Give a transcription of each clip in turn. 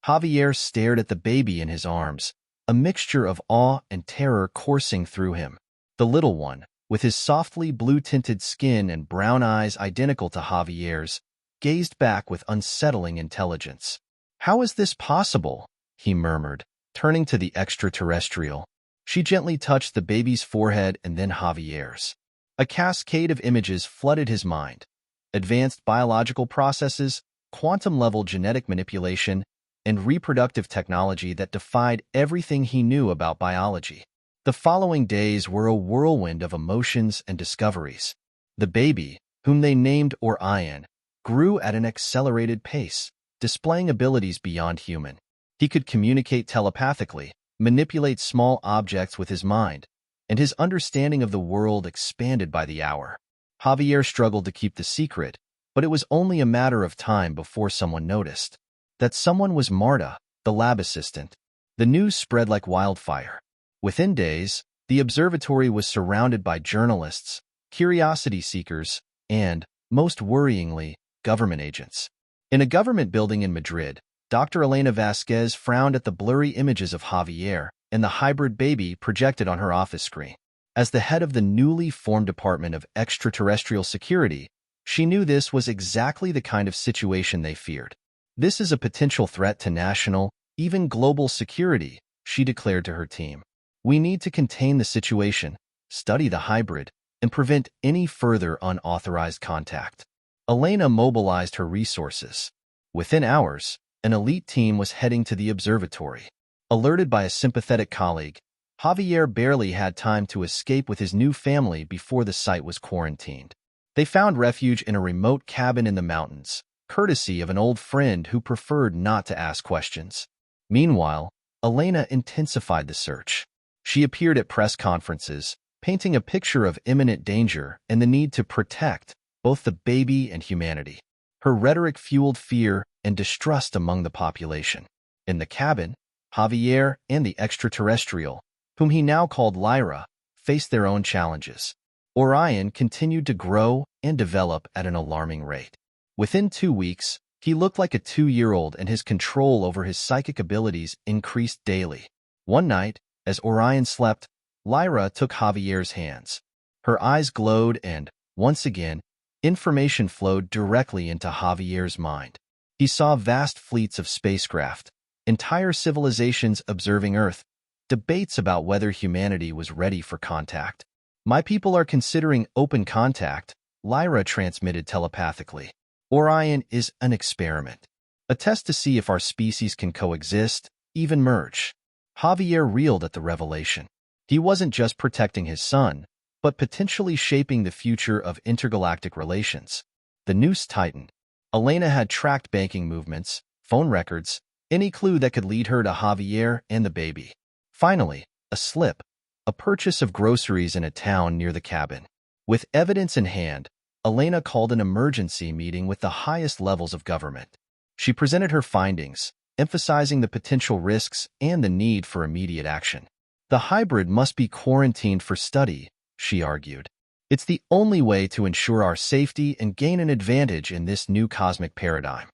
Javier stared at the baby in his arms, a mixture of awe and terror coursing through him. The little one, with his softly blue-tinted skin and brown eyes identical to Javier's, gazed back with unsettling intelligence. "How is this possible?" he murmured, turning to the extraterrestrial. She gently touched the baby's forehead and then Javier's. A cascade of images flooded his mind. Advanced biological processes, quantum-level genetic manipulation, and reproductive technology that defied everything he knew about biology. The following days were a whirlwind of emotions and discoveries. The baby, whom they named Orion, grew at an accelerated pace, displaying abilities beyond human. He could communicate telepathically, manipulate small objects with his mind, and his understanding of the world expanded by the hour. Javier struggled to keep the secret, but it was only a matter of time before someone noticed. That someone was Marta, the lab assistant. The news spread like wildfire. Within days, the observatory was surrounded by journalists, curiosity seekers, and, most worryingly, government agents. In a government building in Madrid, Dr. Elena Vásquez frowned at the blurry images of Javier and the hybrid baby projected on her office screen. As the head of the newly formed Department of Extraterrestrial Security, she knew this was exactly the kind of situation they feared. "This is a potential threat to national, even global security," she declared to her team. "We need to contain the situation, study the hybrid, and prevent any further unauthorized contact." Elena mobilized her resources. Within hours, an elite team was heading to the observatory. Alerted by a sympathetic colleague, Javier barely had time to escape with his new family before the site was quarantined. They found refuge in a remote cabin in the mountains, courtesy of an old friend who preferred not to ask questions. Meanwhile, Elena intensified the search. She appeared at press conferences, painting a picture of imminent danger and the need to protect both the baby and humanity. Her rhetoric fueled fear and distrust among the population. In the cabin, Javier and the extraterrestrial, whom he now called Lyra, faced their own challenges. Orion continued to grow and develop at an alarming rate. Within 2 weeks, he looked like a 2-year-old and his control over his psychic abilities increased daily. One night, as Orion slept, Lyra took Javier's hands. Her eyes glowed and, once again, information flowed directly into Javier's mind. He saw vast fleets of spacecraft, entire civilizations observing Earth, debates about whether humanity was ready for contact. "My people are considering open contact," Lyra transmitted telepathically. "Orion is an experiment, a test to see if our species can coexist, even merge." Javier reeled at the revelation. He wasn't just protecting his son, but potentially shaping the future of intergalactic relations. The noose tightened. Elena had tracked banking movements, phone records, any clue that could lead her to Javier and the baby. Finally, a slip, a purchase of groceries in a town near the cabin. With evidence in hand, Elena called an emergency meeting with the highest levels of government. She presented her findings, emphasizing the potential risks and the need for immediate action. "The hybrid must be quarantined for study," she argued. "It's the only way to ensure our safety and gain an advantage in this new cosmic paradigm."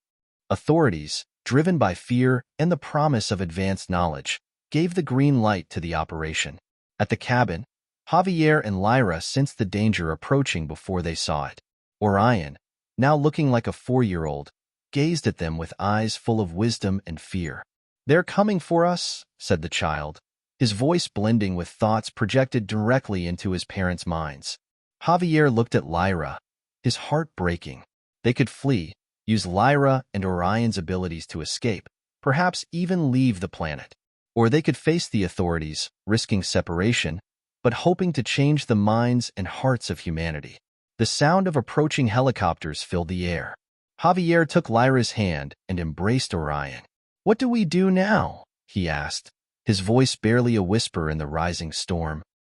Authorities, driven by fear and the promise of advanced knowledge, gave the green light to the operation. At the cabin, Javier and Lyra sensed the danger approaching before they saw it. Orion, now looking like a 4-year-old, gazed at them with eyes full of wisdom and fear. "They're coming for us," said the child, his voice blending with thoughts projected directly into his parents' minds. Javier looked at Lyra, his heart breaking. They could flee, use Lyra and Orion's abilities to escape, perhaps even leave the planet. Or they could face the authorities, risking separation, but hoping to change the minds and hearts of humanity. The sound of approaching helicopters filled the air. Javier took Lyra's hand and embraced Orion. "What do we do now?" he asked, his voice barely a whisper in the rising storm.